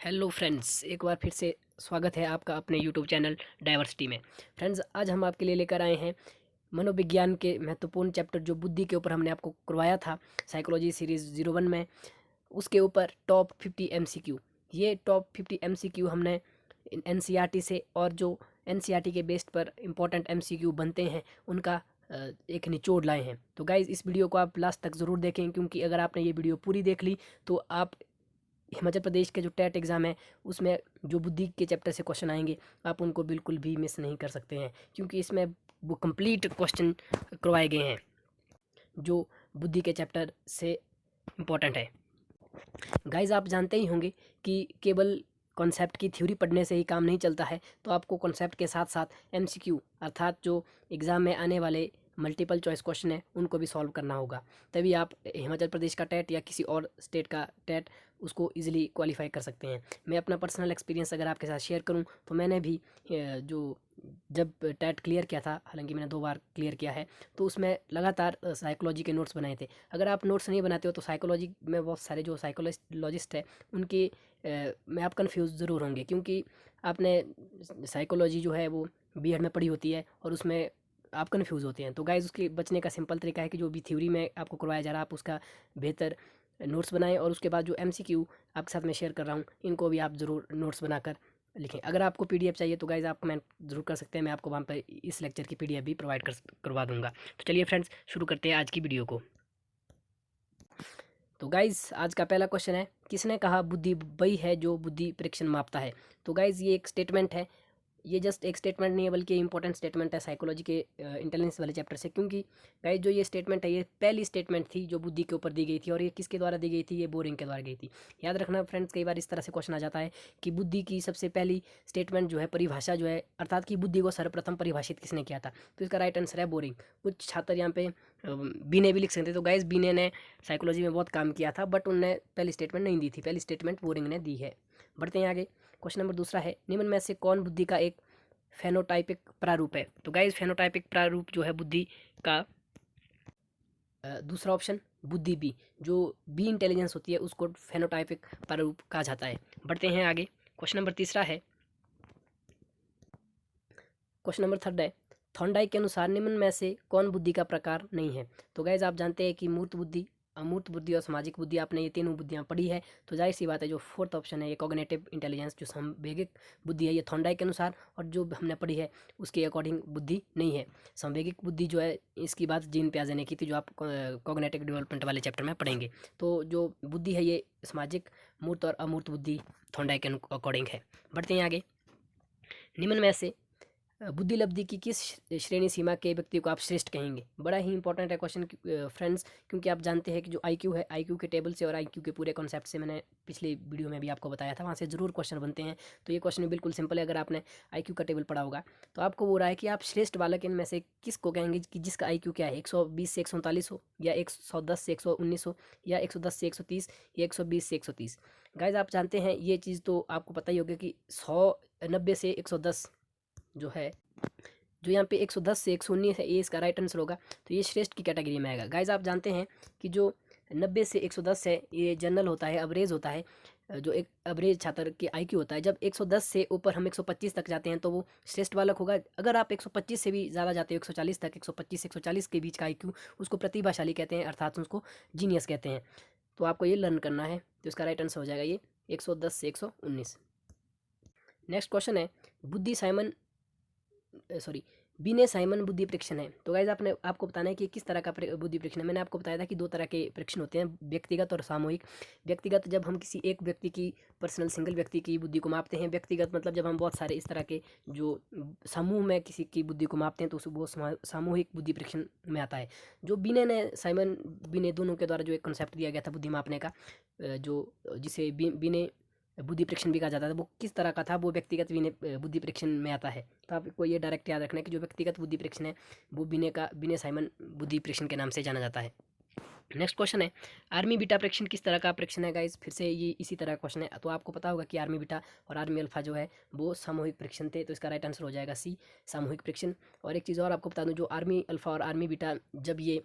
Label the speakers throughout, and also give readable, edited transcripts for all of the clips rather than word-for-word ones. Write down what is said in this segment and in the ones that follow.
Speaker 1: Hello friends, एक बार फिर से स्वागत है आपका अपने यूट्यूब चैनल डाइवर्सिटी में। फ्रेंड्स, आज हम आपके लिए लेकर आए हैं मनोविज्ञान के महत्वपूर्ण चैप्टर जो बुद्धि के ऊपर हमने आपको करवाया था साइकोलॉजी सीरीज़ 01 में। उसके ऊपर टॉप 50 एमसीक्यू। ये टॉप 50 एमसीक्यू हमने एनसीईआरटी से, और जो एनसीईआरटी के बेस्ड पर इम्पोर्टेंट एमसीक्यू बनते हैं उनका एक निचोड़ लाए हैं। तो गाइज़, इस वीडियो को आप लास्ट तक ज़रूर देखें, क्योंकि अगर आपने ये वीडियो पूरी देख ली तो आप हिमाचल प्रदेश के जो टेट एग्ज़ाम है उसमें जो बुद्धि के चैप्टर से क्वेश्चन आएंगे आप उनको बिल्कुल भी मिस नहीं कर सकते हैं, क्योंकि इसमें वो कंप्लीट क्वेश्चन करवाए गए हैं जो बुद्धि के चैप्टर से इम्पोर्टेंट है। गाइज, आप जानते ही होंगे कि केवल कॉन्सेप्ट की थ्योरी पढ़ने से ही काम नहीं चलता है, तो आपको कॉन्सेप्ट के साथ साथ एमसीक्यू अर्थात जो एग्ज़ाम में आने वाले मल्टीपल चॉइस क्वेश्चन है उनको भी सॉल्व करना होगा। तभी आप हिमाचल प्रदेश का टेट या किसी और स्टेट का टेट उसको इजीली क्वालिफाई कर सकते हैं। मैं अपना पर्सनल एक्सपीरियंस अगर आपके साथ शेयर करूं तो मैंने भी जो जब टेट क्लियर किया था, हालांकि मैंने 2 बार क्लियर किया है, तो उसमें लगातार साइकोलॉजी के नोट्स बनाए थे। अगर आप नोट्स नहीं बनाते हो तो साइकोलॉजी में बहुत सारे जो साइकोलॉजिस्ट है उनके में आप कन्फ्यूज़ ज़रूर होंगे, क्योंकि आपने साइकोलॉजी जो है वो बीएड में पढ़ी होती है और उसमें आप कन्फ्यूज़ होते हैं। तो गाइज़, उसके बचने का सिंपल तरीका है कि जो भी थ्योरी में आपको करवाया जा रहा है आप उसका बेहतर नोट्स बनाएं, और उसके बाद जो एमसीक्यू आपके साथ मैं शेयर कर रहा हूँ इनको भी आप ज़रूर नोट्स बनाकर लिखें। अगर आपको पीडीएफ चाहिए तो गाइज़ आप कमेंट ज़रूर कर सकते हैं, मैं आपको वहाँ पर इस लेक्चर की पीडीएफ भी प्रोवाइड करवा दूँगा। तो चलिए फ्रेंड्स, शुरू करते हैं आज की वीडियो को। तो गाइज़, आज का पहला क्वेश्चन है, किसने कहा बुद्धि वही है जो बुद्धि परीक्षण मापता है। तो गाइज़, ये एक स्टेटमेंट है। ये जस्ट एक स्टेटमेंट नहीं है बल्कि इंपॉर्टेंट स्टेटमेंट है साइकोलॉजी के इंटेलिजेंस वाले चैप्टर से, क्योंकि गाइस जो ये स्टेटमेंट है ये पहली स्टेटमेंट थी जो बुद्धि के ऊपर दी गई थी, और ये किसके द्वारा दी गई थी, ये बोरिंग के द्वारा गई थी। याद रखना फ्रेंड्स, कई बार इस तरह से क्वेश्चन आ जाता है कि बुद्धि की सबसे पहली स्टेटमेंट जो है, परिभाषा जो है, अर्थात कि बुद्धि को सर्वप्रथम परिभाषित किसने किया था, तो इसका राइट आंसर है बोरिंग। कुछ छात्र यहाँ पे बीने भी लिख सकते, तो गाइस बीने ने साइकोलॉजी में बहुत काम किया था, बट उनने पहली स्टेटमेंट नहीं दी थी, पहली स्टेटमेंट बोरिंग ने दी है। बढ़ते हैं आगे। क्वेश्चन नंबर दूसरा है, निम्न में से कौन बुद्धि का एक फेनोटाइपिक प्रारूप है। तो गाइज, फेनोटाइपिक प्रारूप जो है बुद्धि का दूसरा ऑप्शन बुद्धि बी, जो बी इंटेलिजेंस होती है उसको फेनोटाइपिक प्रारूप कहा जाता है। बढ़ते हैं आगे। क्वेश्चन नंबर तीसरा है, क्वेश्चन नंबर थर्ड है, थॉर्नडाइक के अनुसार निम्न में से कौन बुद्धि का प्रकार नहीं है। तो गाइज, आप जानते हैं कि मूर्त बुद्धि, अमूर्त बुद्धि और सामाजिक बुद्धि, आपने ये तीनों बुद्धियाँ पढ़ी है, तो जाहिर सी बात है जो फोर्थ ऑप्शन है ये कॉग्निटिव इंटेलिजेंस जो संवेगिक बुद्धि है, ये थॉर्नडाइक के अनुसार और जो हमने पढ़ी है उसके अकॉर्डिंग बुद्धि नहीं है। संवेगिक बुद्धि जो है इसकी बात जीन पियाजे ने की थी, जो आप कॉग्निटिव डेवलपमेंट वाले चैप्टर में पढ़ेंगे। तो जो बुद्धि है ये सामाजिक, मूर्त और अमूर्त बुद्धि थॉर्नडाइक के अकॉर्डिंग है। बढ़ते हैं आगे। निम्न में से बुद्धि लब्धि की किस श्रेणी सीमा के व्यक्ति को आप श्रेष्ठ कहेंगे। बड़ा ही इंपॉर्टेंट है क्वेश्चन फ्रेंड्स, क्योंकि आप जानते हैं कि जो आईक्यू है, आईक्यू के टेबल से और आईक्यू के पूरे कॉन्सेप्ट से मैंने पिछली वीडियो में भी आपको बताया था, वहाँ से ज़रूर क्वेश्चन बनते हैं। तो ये क्वेश्चन बिल्कुल सिंपल है, अगर आपने आईक्यू का टेबल पढ़ा होगा तो आपको वो रहा है कि आप श्रेष्ठ बालक इनमें से किसको कहेंगे कि जिसका आईक्यू क्या है, 120 से 139 हो, या 110 से 119 हो, या 110 से 130, या 120 से 130। गाइज, आप जानते हैं ये चीज़ तो आपको पता ही होगा कि 190 से 110 जो है, जो यहाँ पे 110 से 119 है, ये इसका राइट आंसर होगा। तो ये श्रेष्ठ की कैटेगरी में आएगा। गाइज, आप जानते हैं कि जो 90 से 110 है ये जनरल होता है, एवरेज होता है, जो एक एवरेज छात्र की आईक्यू होता है। जब 110 से ऊपर हम 125 तक जाते हैं तो वो श्रेष्ठ बालक होगा। अगर आप 125 से भी ज़्यादा जाते हो, 140 तक, 125 से 140 के बीच का आईक्यू, उसको प्रतिभाशाली कहते हैं, अर्थात उसको जीनियस कहते हैं। तो आपको ये लर्न करना है, तो इसका राइट आंसर हो जाएगा ये 110 से 119। नेक्स्ट क्वेश्चन है, बुद्धि साइमन सॉरी बीने साइमन बुद्धि परीक्षण है। तो गाइज, आपको बताना है कि किस तरह का बुद्धि परीक्षण है। मैंने आपको बताया था कि 2 तरह के परीक्षण होते हैं, व्यक्तिगत और सामूहिक। व्यक्तिगत जब हम किसी एक व्यक्ति की, पर्सनल सिंगल व्यक्ति की बुद्धि को मापते हैं। व्यक्तिगत मतलब जब हम बहुत सारे इस तरह के जो समूह में किसी की बुद्धि को मापते हैं तो वो सामूहिक बुद्धि परीक्षण में आता है। जो बीने ने, साइमन बीने दोनों के द्वारा जो एक कॉन्सेप्ट दिया गया था बुद्धि मापने का, जो जिसे बीने बुद्धि परीक्षण भी कहा जाता था, वो किस तरह का था, वो व्यक्तिगत बुद्धि परीक्षण में आता है। तो आपको ये डायरेक्ट याद रखना है कि जो व्यक्तिगत बुद्धि परीक्षण है वो बिने साइमन बुद्धि परीक्षण के नाम से जाना जाता है। नेक्स्ट क्वेश्चन है, आर्मी बीटा परीक्षण किस तरह का परीक्षण है। गाइस, फिर से ये इसी तरह क्वेश्चन है। तो आपको पता होगा कि आर्मी बीटा और आर्मी अल्फा जो है वो सामूहिक परीक्षण थे, तो इसका राइट आंसर हो जाएगा सी, सामूहिक परीक्षण। और एक चीज़ और आपको बता दूं, जो आर्मी अल्फा और आर्मी बीटा जब ये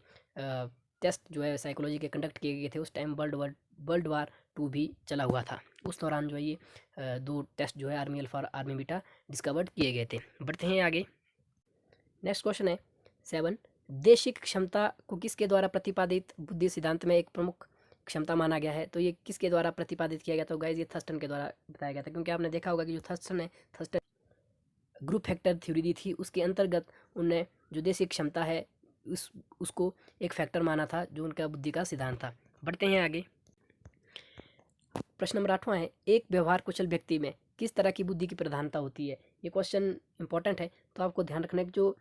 Speaker 1: टेस्ट जो है साइकोलॉजी के कंडक्ट किए गए थे, उस टाइम वर्ल्ड वर्ल्ड वार 2 भी चला हुआ था। उस दौरान जो है ये 2 टेस्ट जो है आर्मी अल्फा और आर्मी बीटा डिस्कवर्ड किए गए थे। बढ़ते हैं आगे। नेक्स्ट क्वेश्चन है 7, देशिक क्षमता को किसके द्वारा प्रतिपादित बुद्धि सिद्धांत में एक प्रमुख क्षमता माना गया है? तो ये किसके द्वारा प्रतिपादित किया गया? तो गाइज ये थर्स्टन के द्वारा बताया गया था, क्योंकि आपने देखा होगा कि जो थर्स्टन है, थर्स्टन ग्रुप फैक्टर थ्योरी दी थी, उसके अंतर्गत उनने जो देशिक क्षमता है उसको एक फैक्टर माना था जो उनका बुद्धि का सिद्धांत था। बढ़ते हैं आगे। प्रश्न नंबर 8वां है, एक व्यवहार कुशल व्यक्ति में किस तरह की बुद्धि की प्रधानता होती है? ये क्वेश्चन इंपॉर्टेंट है, तो आपको ध्यान रखना है कि जो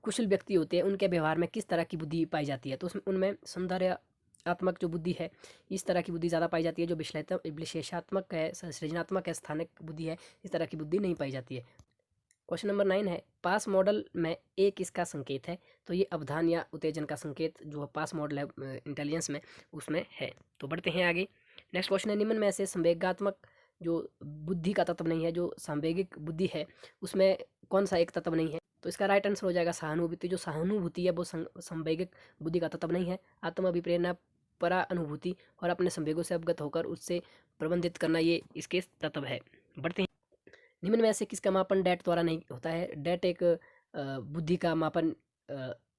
Speaker 1: कुशल व्यक्ति होते हैं उनके व्यवहार में किस तरह की बुद्धि पाई जाती है। तो उसमें उनमें सौंदर्यात्मक जो बुद्धि है, इस तरह की बुद्धि ज़्यादा पाई जाती है। जो विश्लेषणात्मक है, सृजनात्मक है, स्थानिक बुद्धि है, इस तरह की बुद्धि नहीं पाई जाती है। क्वेश्चन नंबर 9 है, पास मॉडल में ए किसका संकेत है? तो ये अवधान या उत्तेजन का संकेत जो पास मॉडल है इंटेलिजेंस में, उसमें है। तो बढ़ते हैं आगे। नेक्स्ट क्वेश्चन है, निम्न में से संवेगात्मक जो बुद्धि का तत्व नहीं है, जो सांवेगिक बुद्धि है, उसमें कौन सा एक तत्व नहीं है? तो इसका राइट आंसर हो जाएगा सहानुभूति। जो सहानुभूति है वो संवेगिक बुद्धि का तत्व नहीं है। आत्म अभिप्रेरणा, परा अनुभूति और अपने संवेगों से अवगत होकर उससे प्रबंधित करना, ये इसके तत्व है। बढ़ते हैं। निम्न में से किसका मापन डेट द्वारा नहीं होता है? डेट एक बुद्धि का मापन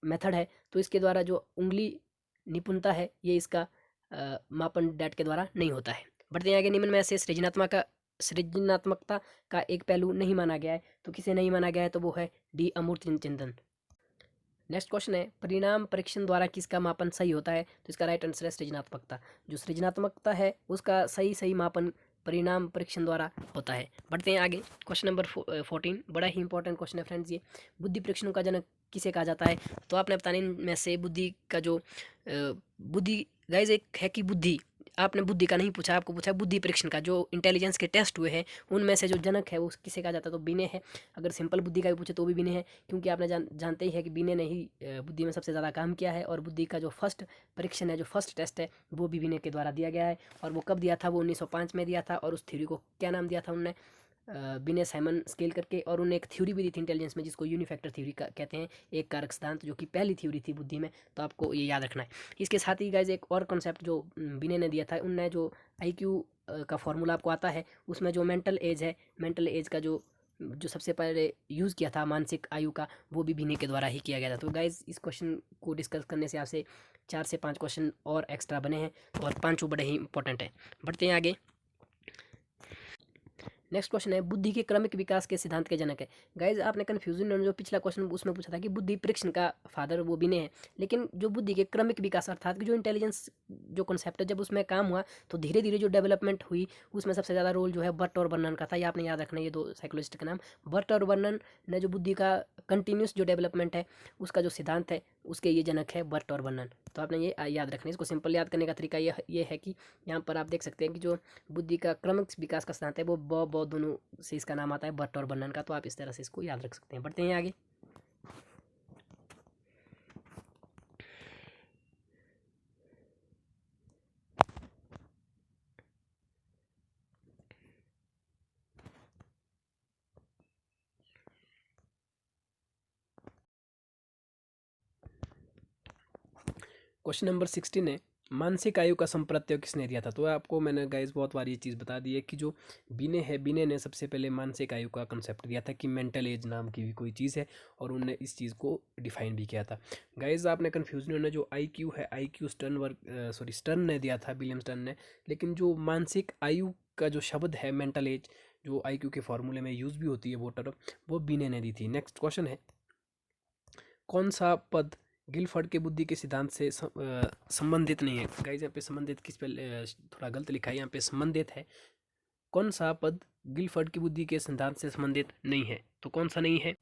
Speaker 1: मेथड है, तो इसके द्वारा जो उंगली निपुणता है, ये इसका मापन डेट के द्वारा नहीं होता है। बढ़ते हैं आगे। निम्न में से सृजनात्मकता का एक पहलू नहीं माना गया है, तो किसे नहीं माना गया है? तो वो है डी अमूर्त चिंतन। नेक्स्ट क्वेश्चन है, परिणाम परीक्षण द्वारा किसका मापन सही होता है? तो इसका राइट आंसर है सृजनात्मकता। जो सृजनात्मकता है उसका सही मापन परिणाम परीक्षण द्वारा होता है। बढ़ते हैं आगे। क्वेश्चन नंबर 14, बड़ा ही इंपॉर्टेंट क्वेश्चन है फ्रेंड्स ये। बुद्धि परीक्षणों का जनक किसे कहा जाता है? तो आपने बताने में से बुद्धि का जो बुद्धि गाइज एक है कि बुद्धि, आपने बुद्धि का नहीं पूछा, आपको पूछा बुद्धि परीक्षण का। जो इंटेलिजेंस के टेस्ट हुए हैं उनमें से जो जनक है वो किसे कहा जाता है? तो बिने है। अगर सिंपल बुद्धि का भी पूछे तो भी बिने है, क्योंकि आपने जानते ही है कि बिने ने ही बुद्धि में सबसे ज़्यादा काम किया है। और बुद्धि का जो फर्स्ट परीक्षण है, जो फर्स्ट टेस्ट है, वो भी बिने के द्वारा दिया गया है। और वो कब दिया था? वो 1905 में दिया था। और उस थ्योरी को क्या नाम दिया था उनने? बिने साइमन स्केल करके। और उन्हें एक थ्योरी भी दी थी इंटेलिजेंस में, जिसको यूनिफैक्टर थ्योरी कहते हैं, एक कारक सिद्धांत, जो कि पहली थ्योरी थी बुद्धि में। तो आपको ये याद रखना है। इसके साथ ही गाइज एक और कॉन्सेप्ट जो बिने ने दिया था, उनने जो IQ का फॉर्मूला आपको आता है, उसमें जो मेंटल एज है, मेंटल एज का जो सबसे पहले यूज़ किया था मानसिक आयु का, वो भी बिने के द्वारा ही किया गया था। तो गाइज इस क्वेश्चन को डिस्कस करने से आपसे 4 से 5 क्वेश्चन और एक्स्ट्रा बने हैं, और 5 बड़े ही इंपॉर्टेंट हैं। बढ़ते हैं आगे। नेक्स्ट क्वेश्चन है, बुद्धि के क्रमिक विकास के सिद्धांत के जनक है? गाइज आपने कन्फ्यूजन जो पिछला क्वेश्चन उसमें पूछा था कि बुद्धि परीक्षण का फादर वो बिने है, लेकिन जो बुद्धि के क्रमिक विकास अर्थात कि जो इंटेलिजेंस जो कॉन्सेप्ट है, जब उसमें काम हुआ तो धीरे धीरे जो डेवलपमेंट हुई, उसमें सबसे ज़्यादा रोल जो है बर्ट और बर्नन का था। ये आपने याद रखना, ये 2 साइकोलॉजिस्ट का नाम बर्ट और बर्नन ने जो बुद्धि का कंटिन्यूस जो डेवलपमेंट है उसका जो सिद्धांत है, उसके ये जनक है बर्ट और बर्नन। तो आपने ये याद रखना है। इसको सिंपल याद करने का तरीका ये है कि यहाँ पर आप देख सकते हैं कि जो बुद्धि का क्रमिक विकास का सिद्धांत है वो बॉ दोनों से इसका नाम आता है, बर्ट और बर्नन का। तो आप इस तरह से इसको याद रख सकते हैं। बढ़ते हैं आगे। क्वेश्चन नंबर 16 है, मानसिक आयु का संप्रत्यय किसने दिया था? तो आपको मैंने गाइस बहुत बार ये चीज़ बता दी है कि जो बिने है, बिने ने सबसे पहले मानसिक आयु का कंसेप्ट दिया था कि मेंटल एज नाम की भी कोई चीज़ है, और उनने इस चीज़ को डिफाइन भी किया था। गाइस आपने कन्फ्यूजन होना, जो IQ है, IQ स्टर्न ने दिया था, विलियम स्टर्न ने। लेकिन जो मानसिक आयु का जो शब्द है, मेंटल एज, जो IQ के फॉर्मूले में यूज़ भी होती है वो टर्म, वो बिने ने दी थी। नेक्स्ट क्वेश्चन है, कौन सा पद गिलफर्ड के बुद्धि के सिद्धांत से संबंधित नहीं है? गाइस यहाँ पे संबंधित किस पे थोड़ा गलत लिखा है, यहाँ पे संबंधित है। कौन सा पद गिलफर्ड की बुद्धि के सिद्धांत से संबंधित नहीं है? तो कौन सा नहीं है?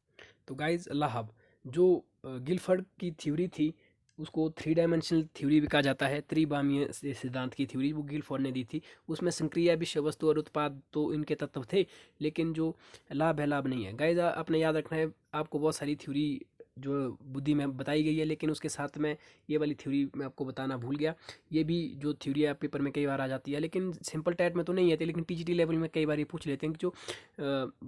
Speaker 1: तो गाइस लाहब, जो गिलफर्ड की थ्योरी थी उसको 3 डायमेंशनल थ्योरी भी कहा जाता है। त्रिबामीय सिद्धांत की थ्योरी वो गिलफर्ड ने दी थी। उसमें संक्रिया, विषय वस्तु और उत्पाद तो इनके तत्व थे, लेकिन जो लाभ है, लाभ नहीं है। गाइस आपने याद रखना है, आपको बहुत सारी थ्योरी जो बुद्धि में बताई गई है, लेकिन उसके साथ में ये वाली थ्योरी मैं आपको बताना भूल गया। ये भी जो थ्योरी है पेपर में कई बार आ जाती है, लेकिन सिंपल टाइप में तो नहीं आती, लेकिन TGT लेवल में कई बार ये पूछ लेते हैं कि जो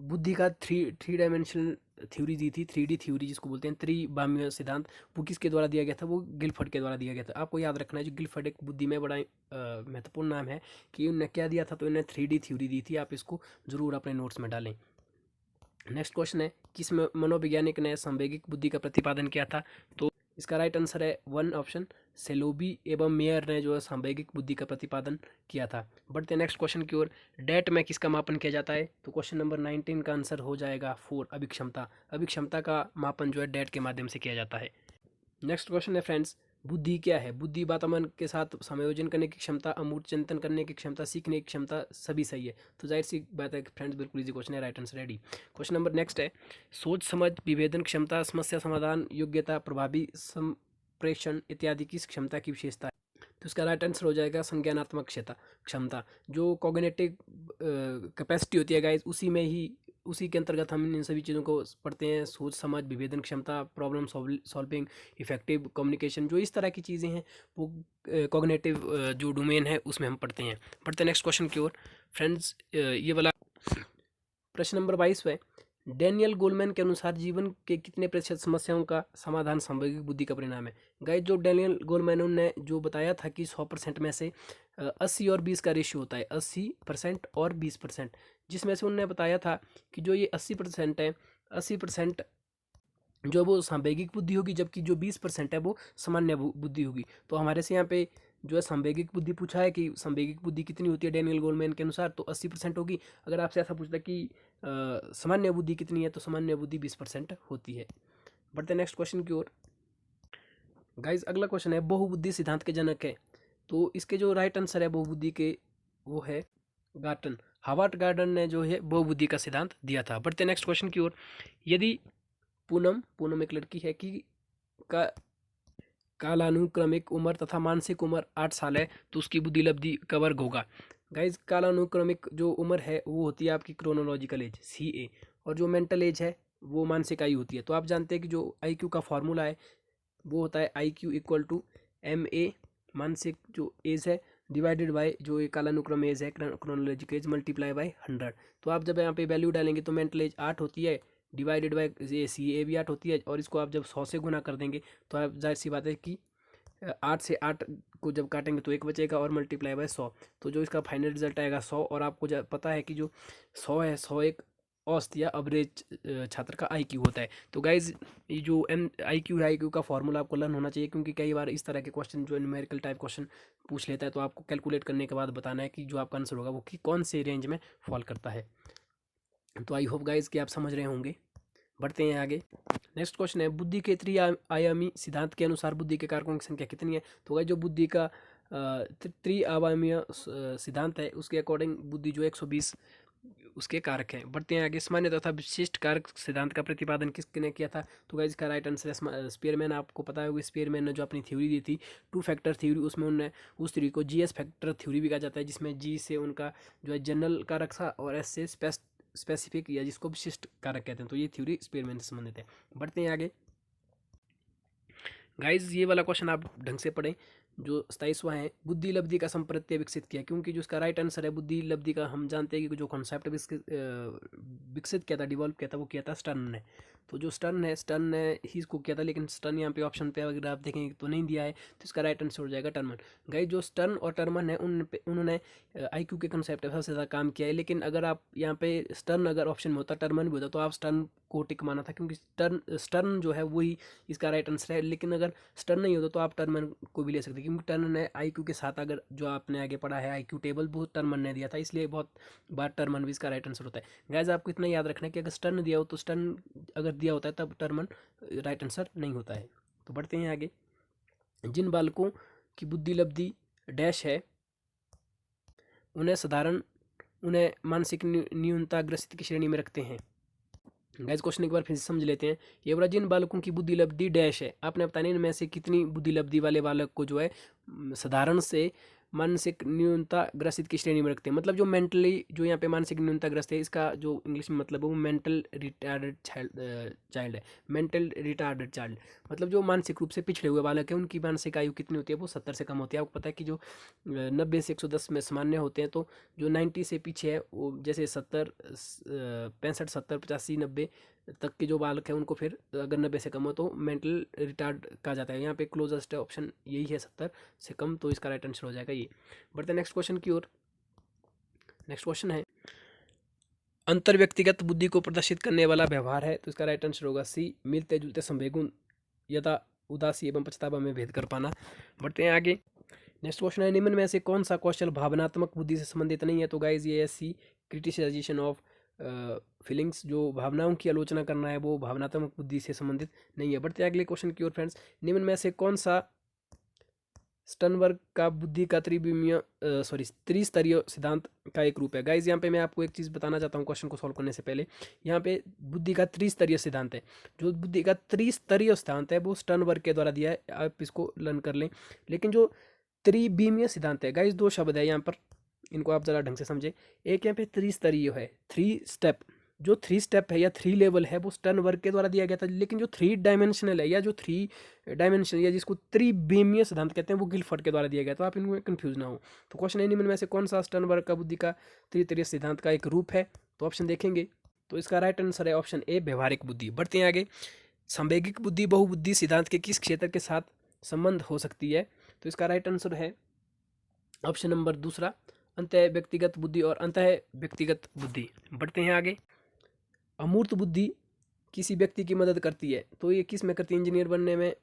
Speaker 1: बुद्धि का थ्री डायमेंशनल थ्योरी दी थी, 3D थ्योरी जिसको बोलते हैं, त्रिबाह्य सिद्धांत, वो किसके द्वारा दिया गया था? वो गिलफर्ड के द्वारा दिया गया था। आपको याद रखना है, जो गिलफर्ड एक बुद्धि में बड़ा महत्वपूर्ण नाम है कि उन्होंने क्या दिया था, तो इन्होंने 3D थ्योरी दी थी। आप इसको जरूर अपने नोट्स में डालें। नेक्स्ट क्वेश्चन है, किस मनोवैज्ञानिक ने संवेगिक बुद्धि का प्रतिपादन किया था? तो इसका राइट आंसर है 1 ऑप्शन, सेलोबी एवं मेयर ने जो है संवेगिक बुद्धि का प्रतिपादन किया था। बढ़ते हैं नेक्स्ट क्वेश्चन की ओर, डेट में किसका मापन किया जाता है? तो क्वेश्चन नंबर 19 का आंसर हो जाएगा 4, अभिक्षमता। अभिक्षमता का मापन जो है डेट के माध्यम से किया जाता है। नेक्स्ट क्वेश्चन है फ्रेंड्स, बुद्धि क्या है? बुद्धि वातावरण के साथ समायोजन करने की क्षमता, अमूर्त चिंतन करने की क्षमता, सीखने की क्षमता, सभी सही है। तो जाहिर सी बात है फ्रेंड्स, बिल्कुल इजी क्वेश्चन है, right answer ready. Question number next है, सोच समझ, विभेदन क्षमता, समस्या समाधान योग्यता, प्रभावी संप्रेषण इत्यादि किस क्षमता की विशेषता है? तो इसका राइट आंसर हो जाएगा संज्ञानात्मक क्षमता। जो कॉग्निटिव कैपेसिटी होती है गाइस, उसी के अंतर्गत हम इन सभी चीज़ों को पढ़ते हैं। सोच समझ, विभेदन क्षमता, प्रॉब्लम सॉल्विंग, इफेक्टिव कम्युनिकेशन, जो इस तरह की चीज़ें हैं वो कॉग्निटिव जो डोमेन है उसमें हम पढ़ते हैं। पढ़ते हैं नेक्स्ट क्वेश्चन की ओर फ्रेंड्स। ये वाला प्रश्न नंबर 22 है, डैनियल गोलमैन के अनुसार जीवन के कितने प्रतिशत समस्याओं का समाधान संवेगिक बुद्धि का परिणाम है? गाइस, जो डैनियल गोलमैन ने जो बताया था कि 100% में से 80 और 20 का रेशियो होता है, 80% और 20%, जिसमें से उन्होंने बताया था कि जो ये 80% है, 80% जो वो संवेगिक बुद्धि होगी, जबकि जो 20% है वो सामान्य बुद्धि होगी। तो हमारे से यहाँ पे जो है संवेगिक बुद्धि पूछा है कि संवेगिक बुद्धि कितनी होती है डैनियल गोलमैन के अनुसार, तो 80% होगी। अगर आपसे ऐसा पूछता कि सामान्य बुद्धि कितनी है, तो सामान्य बुद्धि 20% होती है। बढ़ते हैं नेक्स्ट क्वेश्चन की ओर। गाइज, अगला क्वेश्चन है, बहुबुद्धि सिद्धांत के जनक है? तो इसके जो राइट आंसर है बहुबुद्धि के, वो है गार्टन। हार्वर्ड गार्डन ने जो है बहुबुद्धि का सिद्धांत दिया था। बढ़ते हैं नेक्स्ट क्वेश्चन की ओर। यदि पूनम एक लड़की है कि का कालानुक्रमिक उम्र तथा मानसिक उम्र 8 साल है, तो उसकी बुद्धि लब्धि का वर्ग होगा? गाइज, कालानुक्रमिक जो उम्र है वो होती है आपकी क्रोनोलॉजिकल एज, CA, और जो मेंटल एज है वो मानसिक आयु होती है। तो आप जानते हैं कि जो IQ का फॉर्मूला है वो होता है IQ = MA, मानसिक जो एज है, डिवाइडेड बाय जो ये कालानुक्रम एज है, क्रोनोलॉजिकल एज, मल्टीप्लाई बाय 100। तो आप जब यहाँ पे वैल्यू डालेंगे तो मेंटल एज 8 होती है, डिवाइडेड बाय ये CA भी 8 होती है, और इसको आप जब 100 से गुना कर देंगे तो आप जाहिर सी बात है कि 8 से 8 को जब काटेंगे तो 1 बचेगा, और मल्टीप्लाई बाय 100, तो जो इसका फाइनल रिजल्ट आएगा 100। और आपको जब पता है कि जो 100 है, 100 एक औसत या एवरेज छात्र का IQ होता है। तो गाइज, ये जो IQ है, IQ का फॉर्मूला आपको लर्न होना चाहिए, क्योंकि कई बार इस तरह के क्वेश्चन जो न्यूमेरिकल टाइप क्वेश्चन पूछ लेता है, तो आपको कैलकुलेट करने के बाद बताना है कि जो आपका आंसर होगा वो कि कौन से रेंज में फॉल करता है। तो आई होप गाइज कि आप समझ रहे होंगे। बढ़ते हैं आगे। नेक्स्ट क्वेश्चन है, बुद्धि के त्रिआयामी सिद्धांत के अनुसार बुद्धि के कारकों की संख्या कितनी है? तो गाइज, जो बुद्धि का त्रिआयामीय सिद्धांत है उसके अकॉर्डिंग बुद्धि जो 120 उसके कारक हैं। बढ़ते हैं आगे। सामान्य तथा विशिष्ट कारक सिद्धांत का प्रतिपादन किसने किया था? तो गाइस, इसका राइट आंसर है स्पीयरमैन। आपको पता है स्पीयरमैन ने जो अपनी थ्योरी दी थी 2 फैक्टर थ्योरी, उसमें उन्होंने उस थ्योरी को GS फैक्टर थ्योरी भी कहा जाता है, जिसमें G से उनका जो है जनरल कारक था और S से स्पेसिफिक या जिसको विशिष्ट कारक कहते हैं। तो ये थ्योरी स्पीयरमैन से संबंधित है। बढ़ते हैं आगे। गाइज, ये वाला क्वेश्चन आप ढंग से पढ़ें। जो 27वां है, बुद्धि लब्धि का संप्रत्यय विकसित किया, क्योंकि जो इसका राइट आंसर है बुद्धि लब्धि का, हम जानते हैं कि जो कॉन्सेप्ट विकसित किया था, डिवॉल्व किया था, वो किया था स्टर्न ने। तो जो स्टर्न ने ही इसको किया था, लेकिन स्टर्न यहाँ पे ऑप्शन पे अगर आप देखेंगे तो नहीं दिया है, तो इसका राइट आंसर हो जाएगा टर्मन। गाइज, जो स्टर्न और टर्मन है उन्होंने IQ के कंसेप्ट पर सबसे ज़्यादा काम किया है, लेकिन अगर आप यहाँ पे स्टर्न अगर ऑप्शन में होता, टर्मन भी होता, तो आप स्टर्न को टिक माना था, क्योंकि स्टर्न जो है वही इसका राइट आंसर है। लेकिन अगर स्टर्न नहीं होता तो आप टर्मन को भी ले सकते, क्योंकि टर्मन ने IQ के साथ, अगर जो आपने आगे पढ़ा है IQ टेबल, वो टर्मन ने दिया था, इसलिए बहुत बार टर्मन भी इसका राइट आंसर होता है। गाइस, आपको इतना याद रखना है कि अगर स्टर्न दिया हो तो स्टर्न अगर दिया होता है तब टर्मन राइट आंसर नहीं होता है। तो बढ़ते हैं आगे। जिन बालकों की बुद्धि लब्धि डैश है उन्हें मानसिक न्यूनताग्रस्त की श्रेणी में रखते हैं। गाइस, क्वेश्चन एक बार फिर से समझ लेते हैं। ये बोला, जिन बालकों की बुद्धि लब्धि डैश है, आपने बताने इनमें से कितनी बुद्धि लब्धि वाले बालक को जो है साधारण से मानसिक न्यूनता ग्रसित की श्रेणी में रखते हैं। मतलब जो मेंटली, जो यहाँ पे मानसिक न्यूनता ग्रस्त है, इसका जो इंग्लिश में मतलब है वो मेंटल रिटार्डेड चाइल्ड है। मेंटल रिटार्डेड चाइल्ड मतलब जो मानसिक रूप से पिछड़े हुए बालक है, उनकी मानसिक आयु कितनी होती है, वो 70 से कम होती है। आपको पता है कि जो 90 से 110 में सामान्य होते हैं, तो जो 90 से पीछे है वो जैसे 70 65 70 85 90 तक के जो बालक है, उनको फिर अगर 90 से कम हो तो मेंटल रिटार्ड कहा जाता है। यहाँ पे क्लोजेस्ट ऑप्शन यही है 70 से कम, तो इसका राइट आंसर हो जाएगा ये। बढ़ते हैं नेक्स्ट क्वेश्चन की ओर। नेक्स्ट क्वेश्चन है अंतर व्यक्तिगत बुद्धि को प्रदर्शित करने वाला व्यवहार है, तो इसका राइट आंसर होगा सी, मिलते जुलते संवेगुण यथा उदासी एवं पछतावा में भेद कर पाना। बढ़ते हैं आगे। नेक्स्ट क्वेश्चन है निम्न में से कौन सा कौशल भावनात्मक बुद्धि से संबंधित नहीं है, तो गाइज ये सी, क्रिटिसाइजेशन ऑफ फीलिंग्स, जो भावनाओं की आलोचना करना है वो भावनात्मक बुद्धि से संबंधित नहीं है। बढ़ते हैं अगले क्वेश्चन की ओर फ्रेंड्स। निम्न में से कौन सा स्टर्नबर्ग का बुद्धि का त्रिस्तरीय सिद्धांत का एक रूप है। गाइज यहाँ पे मैं आपको एक चीज़ बताना चाहता हूँ क्वेश्चन को सॉल्व करने से पहले। यहाँ पे बुद्धि का त्रिस्तरीय सिद्धांत है। जो बुद्धि का त्रिस्तरीय सिद्धांत है वो स्टर्नबर्ग के द्वारा दिया है, आप इसको लर्न कर लें। लेकिन जो त्रिविमीय सिद्धांत है, गाइज दो शब्द है यहाँ पर, इनको आप ज़रा ढंग से समझे। एक यहाँ पे त्रिस्तरीय है, 3 स्टेप, जो 3 स्टेप है या 3 लेवल है वो स्टर्नबर्ग के द्वारा दिया गया था। लेकिन जो 3 डायमेंशनल है या जो 3 डायमेंशन या जिसको त्रिविमीय सिद्धांत कहते हैं वो गिलफर्ड के द्वारा दिया गया। तो आप इनमें कंफ्यूज ना हो। तो क्वेश्चन है निम्न में से कौन सा स्टर्नबर्ग का बुद्धि का त्रिस्तरीय सिद्धांत का एक रूप है, तो ऑप्शन देखेंगे तो इसका राइट आंसर है ऑप्शन ए, व्यवहारिक बुद्धि। बढ़ते हैं आगे। संवेगिक बुद्धि बहुबुद्धि सिद्धांत के किस क्षेत्र के साथ संबंध हो सकती है, तो इसका राइट आंसर है ऑप्शन नंबर दूसरा, अंतः व्यक्तिगत बुद्धि और अंतः व्यक्तिगत बुद्धि। बढ़ते हैं आगे। अमूर्त बुद्धि किसी व्यक्ति की मदद करती है, तो ये किस में करती है, इंजीनियर बनने में,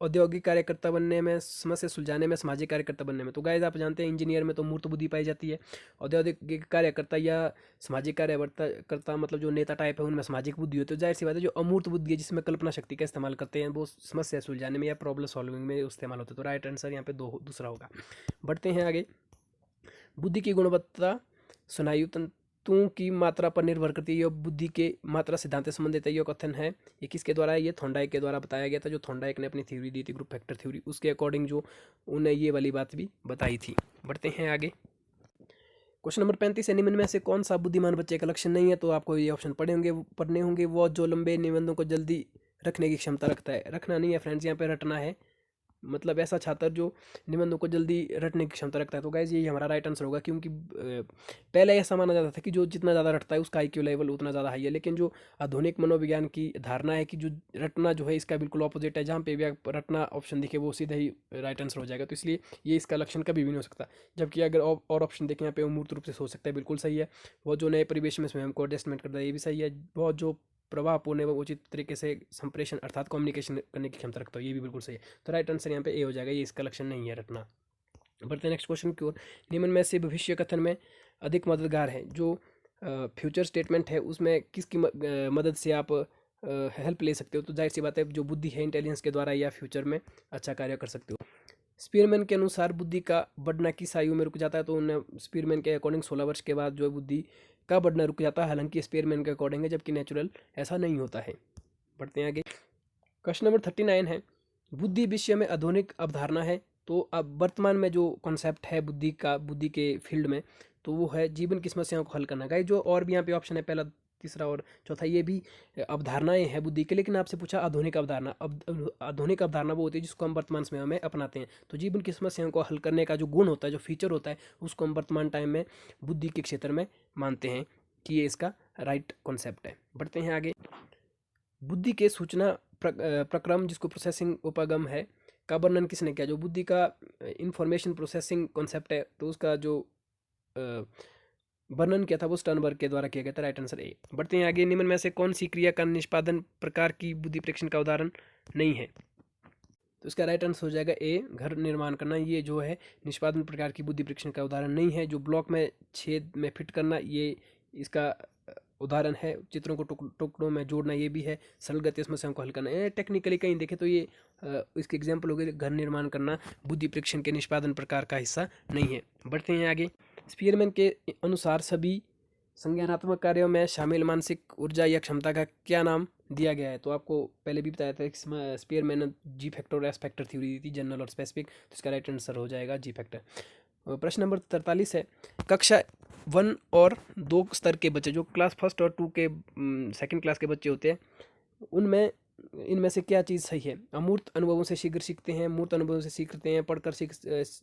Speaker 1: औद्योगिक कार्यकर्ता बनने में, समस्या सुलझाने में, सामाजिक कार्यकर्ता बनने में। तो गाइस आप जानते हैं इंजीनियर में तो मूर्त बुद्धि पाई जाती है, औद्योगिक कार्यकर्ता या सामाजिक कार्यकर्ता मतलब जो नेता टाइप है उनमें सामाजिक बुद्धि होती है। तो जाहिर सी बात है जो अमूर्त बुद्धि है जिसमें कल्पना शक्ति का इस्तेमाल करते हैं वो समस्या सुलझाने में या प्रॉब्लम सॉल्विंग में इस्तेमाल होता है। तो राइट आंसर यहाँ पे दूसरा होगा। बढ़ते हैं आगे। बुद्धि की गुणवत्ता स्नायु तंतुओं की मात्रा पर निर्भर करती है। यह बुद्धि के मात्रा सिद्धांत से संबंधित है। यह कथन है ये किसके द्वारा है, ये थॉर्नडाइक के द्वारा बताया गया था। जो थॉर्नडाइक ने अपनी थ्योरी दी थी ग्रुप फैक्टर थ्योरी, उसके अकॉर्डिंग जो उन्हें ये वाली बात भी बताई थी। बढ़ते हैं आगे। क्वेश्चन नंबर 35 है निम्न में से कौन सा बुद्धिमान बच्चे का लक्षण नहीं है, तो आपको ये ऑप्शन पढ़ने होंगे। वो जो लंबे निबंधों को जल्दी रखने की क्षमता रखता है, रखना नहीं है फ्रेंड्स, यहाँ पे रटना है। मतलब ऐसा छात्र जो निबंधों को जल्दी रटने की क्षमता रखता है। तो गाइज यही हमारा राइट आंसर होगा, क्योंकि पहले ऐसा माना जाता था कि जो जितना ज़्यादा रटता है उसका आईक्यू लेवल उतना ज़्यादा हाई है। लेकिन जो आधुनिक मनोविज्ञान की धारणा है कि जो रटना जो है इसका बिल्कुल ऑपोजिट है, जहाँ पे भी रटना ऑप्शन दिखे वो सीधे ही राइट आंसर हो जाएगा। तो इसलिए ये इसका लक्षण कभी भी नहीं हो सकता। जबकि अगर और ऑप्शन देखें यहाँ पे मूर्त रूप से सोच सकता है, बिल्कुल सही है। वो जो नए परिवेश में स्वयं को एडजस्टमेंट करता है ये भी सही है। बहुत जो प्रभावपूर्ण व उचित तरीके से संप्रेषण अर्थात कम्युनिकेशन करने की क्षमता रखता है, ये भी बिल्कुल सही है। तो राइट आंसर यहाँ पे ए हो जाएगा, ये इसका लक्षण नहीं है रटना। बढ़ते हैं नेक्स्ट क्वेश्चन की ओर। निम्न में से भविष्य कथन में अधिक मददगार है। जो फ्यूचर स्टेटमेंट है उसमें किसकी मदद से आप हेल्प ले सकते हो, तो जाहिर सी बात है जो बुद्धि है इंटेलिजेंस के द्वारा या फ्यूचर में अच्छा कार्य कर सकते हो। स्पीरमैन के अनुसार बुद्धि का बढ़ना किस आयु में रुक जाता है, तो उन्हें स्पीरमैन के अकॉर्डिंग 16 वर्ष के बाद जो बुद्धि का बढ़ना रुक जाता है। हालांकि स्पीरमैन के अकॉर्डिंग है, जबकि नेचुरल ऐसा नहीं होता है। बढ़ते हैं आगे। क्वेश्चन नंबर 39 है बुद्धि विषय में आधुनिक अवधारणा है। तो अब वर्तमान में जो कॉन्सेप्ट है बुद्धि का, बुद्धि के फील्ड में, तो वो है जीवन की समस्याओं को हल करना। गाइस जो और भी यहाँ पे ऑप्शन है, पहला तीसरा और चौथा, ये भी अवधारणाएं हैं बुद्धि के। लेकिन आपसे पूछा आधुनिक अवधारणा। आधुनिक अवधारणा वो होती है जिसको हम वर्तमान समय में अपनाते हैं। तो जीवन की समस्याओं को हल करने का जो गुण होता है, जो फीचर होता है, उसको हम वर्तमान टाइम में बुद्धि के क्षेत्र में मानते हैं कि ये इसका राइट कॉन्सेप्ट है। बढ़ते हैं आगे। बुद्धि के सूचना प्रक्रम जिसको प्रोसेसिंग उपगम है का वर्णन किसने किया। जो बुद्धि का इंफॉर्मेशन प्रोसेसिंग कॉन्सेप्ट है तो उसका जो वर्णन किया था वो स्टर्नबर्ग के द्वारा किया गया था। Right answer A. बढ़ते हैं आगे। निम्न में से कौन सी क्रिया का निष्पादन प्रकार की बुद्धि परीक्षण का उदाहरण नहीं है, तो इसका राइट आंसर हो जाएगा ए, घर निर्माण करना। ये जो है निष्पादन प्रकार की बुद्धि परीक्षण का उदाहरण नहीं है। जो ब्लॉक में छेद में फिट करना ये इसका उदाहरण है। चित्रों को टुकड़ों में जोड़ना ये भी है। सरल गति समस्याओं को हल करना, टेक्निकली कहीं देखें तो ये इसके एग्जाम्पल हो गए। घर निर्माण करना बुद्धि परीक्षण के निष्पादन प्रकार का हिस्सा नहीं है। बढ़ते हैं आगे। स्पीयरमैन के अनुसार सभी संज्ञानात्मक कार्यों में शामिल मानसिक ऊर्जा या क्षमता का क्या नाम दिया गया है? तो आपको पहले भी बताया था कि स्पीयरमैन ने जी फैक्टर और एस फैक्टर थ्योरी दी थी, जनरल और स्पेसिफिक, तो इसका राइट आंसर हो जाएगा जी फैक्टर। प्रश्न नंबर 43 है, कक्षा 1 और 2 स्तर के बच्चे, जो क्लास फर्स्ट और 2 के सेकंड क्लास के बच्चे होते हैं, उनमें इनमें से क्या चीज़ सही है? अमूर्त अनुभवों से शीघ्र सीखते हैं, मूर्त अनुभवों से सीखते हैं, पढ़कर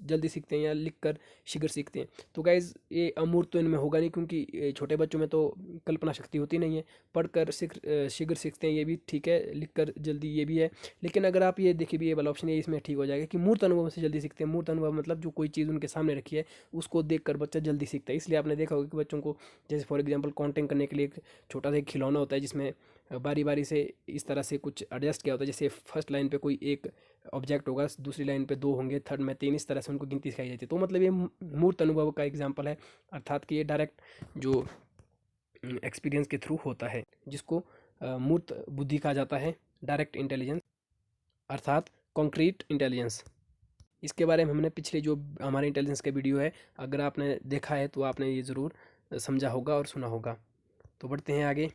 Speaker 1: जल्दी सीखते हैं, या लिखकर शीघ्र सीखते हैं? तो गाइज ये अमूर्त तो इनमें होगा नहीं, क्योंकि छोटे बच्चों में तो कल्पना शक्ति होती नहीं है। पढ़कर शीघ्र सीखते हैं, ये भी ठीक है, लिखकर जल्दी ये भी है। लेकिन अगर आप ये देखिए भी, ये वाला ऑप्शन है, इसमें ठीक हो जाएगा कि मूर्त अनुभव से जल्दी सीखते हैं। मूर्त अनुभव मतलब जो कोई चीज़ उनके सामने रखी है उसको देखकर बच्चा जल्दी सीखता है। इसलिए आपने देखा होगा कि बच्चों को जैसे फॉर एग्जाम्पल काउंटिंग करने के लिए एक छोटा सा एक खिलौना होता है, जिसमें बारी बारी से इस तरह से कुछ एडजस्ट किया होता है। जैसे फर्स्ट लाइन पे कोई एक ऑब्जेक्ट होगा, दूसरी लाइन पे 2 होंगे, थर्ड में 3, इस तरह से उनको गिनती सिखाई जाती है। तो मतलब ये मूर्त अनुभव का एग्जाम्पल है, अर्थात कि ये डायरेक्ट जो एक्सपीरियंस के थ्रू होता है, जिसको मूर्त बुद्धि कहा जाता है, डायरेक्ट इंटेलिजेंस अर्थात कॉन्क्रीट इंटेलिजेंस। इसके बारे में हमने पिछले जो हमारे इंटेलिजेंस के वीडियो है, अगर आपने देखा है तो आपने ये ज़रूर समझा होगा और सुना होगा। तो बढ़ते हैं आगे।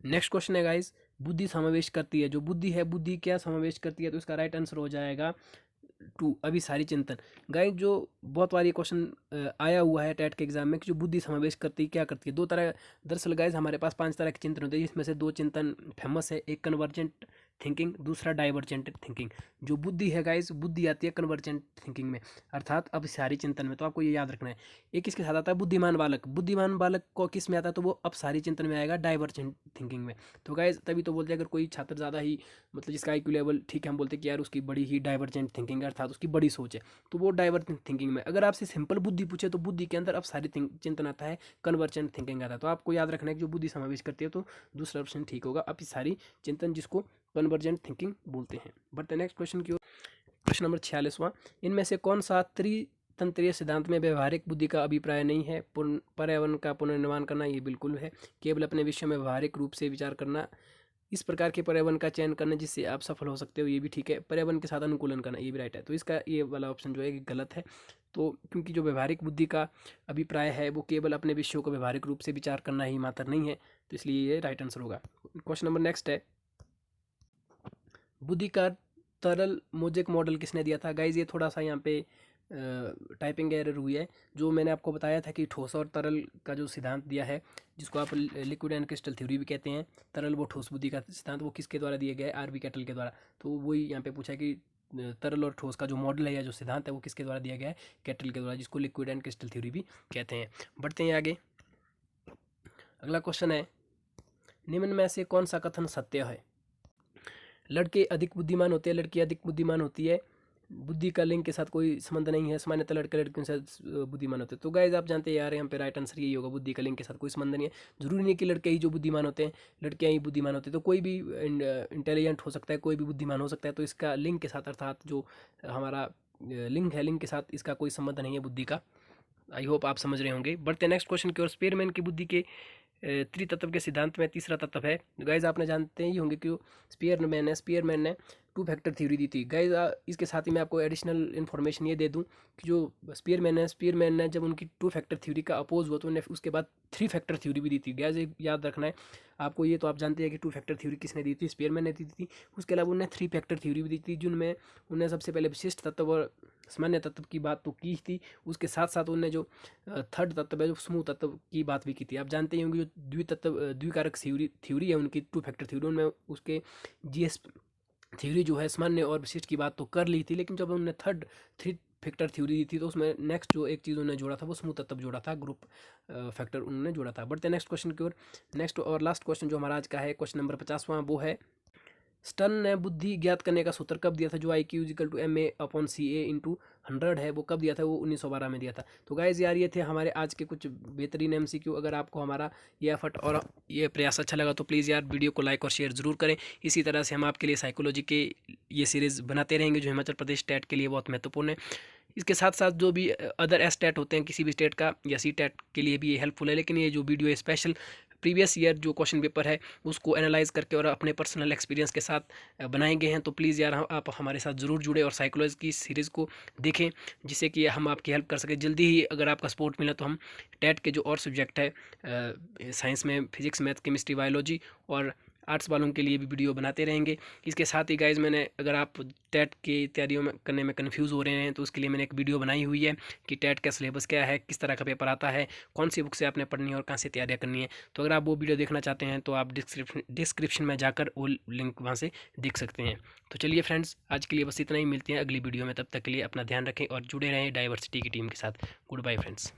Speaker 1: नेक्स्ट क्वेश्चन है गाइस, बुद्धि समावेश करती है, जो बुद्धि है, बुद्धि क्या समावेश करती है? तो इसका राइट आंसर हो जाएगा 2, अभिसारी चिंतन। गाइस जो बहुत बार ये क्वेश्चन आया हुआ है टेट के एग्जाम में कि जो बुद्धि समावेश करती है क्या करती है? 2 तरह, दरअसल गाइस हमारे पास 5 तरह के चिंतन होते हैं, जिसमें से 2 चिंतन फेमस है, एक कन्वर्जेंट थिंकिंग, दूसरा डाइवर्जेंट थिंकिंग। जो बुद्धि है गाइस, बुद्धि आती है कन्वर्जेंट थिंकिंग में, अर्थात अपसारी चिंतन में। तो आपको ये याद रखना है। एक इसके साथ आता है बुद्धिमान बालक। बुद्धिमान बालक को किस में आता है? तो वो अपसारी चिंतन में आएगा, डाइवर्जेंट थिंकिंग में। तो गाइस तभी तो बोलते हैं अगर कोई छात्र ज़्यादा ही मतलब जिसका IQ लेवल ठीक है, हम बोलते हैं कि यार उसकी बड़ी ही डाइवर्जेंट थिंकिंग है, अर्थात उसकी बड़ी सोच है, तो वो डाइवर्जेंट थिंकिंग में। अगर आपसे सिंपल बुद्धि पूछे तो बुद्धि के अंदर अपसारी चिंतन आता है, कन्वर्जेंट थिंकिंग आता है। तो आपको याद रखना है कि जो बुद्धि समावेश करती है तो दूसरा ऑप्शन ठीक होगा, अपसारी चिंतन, जिसको कन्वर्जेंट थिंकिंग बोलते हैं। बढ़ते नेक्स्ट क्वेश्चन की ओर। प्रश्न नंबर 46वां, इनमें से कौन सा त्रितंत्रीय सिद्धांत में व्यवहारिक बुद्धि का अभिप्राय नहीं है? पर्यावरण का पुनर्निर्माण करना, ये बिल्कुल है। केवल अपने विषय में व्यवहारिक रूप से विचार करना, इस प्रकार के पर्यावरण का चयन करना जिससे आप सफल हो सकते हो, ये भी ठीक है। पर्यावरण के साथ अनुकूलन करना, ये भी राइट है। तो इसका ये वाला ऑप्शन जो है गलत है। तो क्योंकि जो व्यवहारिक बुद्धि का अभिप्राय है वो केवल अपने विषयों को व्यवहारिक रूप से विचार करना ही मात्र नहीं है, तो इसलिए ये राइट आंसर होगा। क्वेश्चन नंबर नेक्स्ट है, बुद्धि का तरल मोजेक मॉडल किसने दिया था? गाइज ये थोड़ा सा यहाँ पे टाइपिंग एरर हुई है। जो मैंने आपको बताया था कि ठोस और तरल का जो सिद्धांत दिया है, जिसको आप लिक्विड एंड क्रिस्टल थ्योरी भी कहते हैं, तरल वो ठोस बुद्धि का सिद्धांत, वो किसके द्वारा दिया गया है? RV कैटल के द्वारा। तो वही यहाँ पे पूछा है कि तरल और ठोस का जो मॉडल है या जो सिद्धांत है वो किसके द्वारा दिया गया है? कैटल के द्वारा, जिसको लिक्विड एंड क्रिस्टल थ्योरी भी कहते हैं। बढ़ते हैं आगे। अगला क्वेश्चन है, निम्न में से कौन सा कथन सत्य है? लड़के अधिक बुद्धिमान होते हैं, लड़की अधिक बुद्धिमान होती है, बुद्धि का लिंग के साथ कोई संबंध नहीं है, सामान्यतः लड़के लड़कियों से बुद्धिमान होते हैं। तो गाइज आप जानते हैं यार, यहाँ पे राइट आंसर यही होगा, बुद्धि का लिंग के साथ कोई संबंध नहीं है। जरूरी नहीं कि लड़के ही जो बुद्धिमान होते हैं, लड़कियाँ ही बुद्धिमान होती है। तो कोई भी इंटेलिजेंट हो सकता है, कोई भी बुद्धिमान हो सकता है। तो इसका लिंग के साथ, अर्थात जो हमारा लिंग है, लिंग के साथ इसका कोई संबंध नहीं है बुद्धि का। आई होप आप समझ रहे होंगे। बढ़ते नेक्स्ट क्वेश्चन की ओर। स्पीयरमैन की बुद्धि के त्रितत्व के सिद्धांत में तीसरा तत्व है। गाइज आपने जानते ही होंगे कि स्पीयरमैन ने 2 फैक्टर थ्योरी दी थी। गाइज इसके साथ ही मैं आपको एडिशनल इन्फॉर्मेशन ये दे दूं कि जो स्पीयरमैन ने जब उनकी 2 फैक्टर थ्योरी का अपोज हुआ तो उन्हें उसके बाद 3 फैक्टर थ्योरी भी दी थी। गाइज याद रखना है आपको ये, तो आप जानते हैं कि 2 फैक्टर थ्योरी किसने दी थी? स्पीयरमैन ने दी थी। उसके अलावा उन्हें 3 फैक्टर थ्योरी भी दी थी, जिनमें उन्हें सबसे पहले विशिष्ट तत्व और सामान्य तत्व की बात तो की थी, उसके साथ साथ उन्हें जो थर्ड तत्व है, जो समूह तत्व की बात भी की थी। आप जानते ही होंगे जो द्विकारक थ्योरी है उनकी, 2 फैक्टर थ्योरी, उनमें उसके GS थ्योरी जो है सामान्य और विशिष्ट की बात तो कर ली थी, लेकिन जब उन्होंने 3 फैक्टर थ्योरी दी थी तो उसमें नेक्स्ट जो एक चीज़ उन्होंने जोड़ा था वो समूह तत्व जोड़ा था, ग्रुप फैक्टर उन्होंने जोड़ा था। बढ़ते नेक्स्ट क्वेश्चन की ओर। नेक्स्ट और लास्ट क्वेश्चन जो हमारा आज का है, क्वेश्चन नंबर 50वां, वो है, स्टर्न ने बुद्धि ज्ञात करने का सूत्र कब दिया था? जो IQ = MA/CA × 100 है, वो कब दिया था? वो 1912 में दिया था। तो गाइज यार ये थे हमारे आज के कुछ बेहतरीन MCQ। अगर आपको हमारा ये एफर्ट और ये प्रयास अच्छा लगा तो प्लीज़ यार वीडियो को लाइक और शेयर ज़रूर करें। इसी तरह से हम आपके लिए साइकोलॉजी के ये सीरीज़ बनाते रहेंगे, जो हिमाचल प्रदेश स्टेट के लिए बहुत महत्वपूर्ण है। इसके साथ साथ जो भी अदर स्टेट होते हैं किसी भी स्टेट का, या CTET के लिए भी ये हेल्पफुल है। लेकिन ये जो वीडियो है स्पेशल प्रीवियस ईयर जो क्वेश्चन पेपर है उसको एनालाइज करके और अपने पर्सनल एक्सपीरियंस के साथ बनाए गए हैं। तो प्लीज़ यार आप हमारे साथ ज़रूर जुड़े और साइकोलॉजी की सीरीज़ को देखें, जिससे कि हम आपकी हेल्प कर सकें। जल्दी ही अगर आपका सपोर्ट मिला तो हम टेट के जो और सब्जेक्ट है साइंस में फिजिक्स, मैथ, केमिस्ट्री, बायोलॉजी और आर्ट्स वालों के लिए भी वीडियो बनाते रहेंगे। इसके साथ ही गाइज मैंने, अगर आप टेट की तैयारियों में करने में कन्फ्यूज़ हो रहे हैं तो उसके लिए मैंने एक वीडियो बनाई हुई है कि टेट का सिलेबस क्या है, किस तरह का पेपर आता है, कौन सी बुक से आपने पढ़नी है और कहाँ से तैयारियाँ करनी है। तो अगर आप वो वीडियो देखना चाहते हैं तो आप डिस्क्रिप्शन में जाकर वो लिंक वहाँ से देख सकते हैं। तो चलिए फ्रेंड्स, आज के लिए बस इतना ही। मिलते हैं अगली वीडियो में, तब तक के लिए अपना ध्यान रखें और जुड़े रहें डाइवर्सिटी की टीम के साथ। Good bye friends.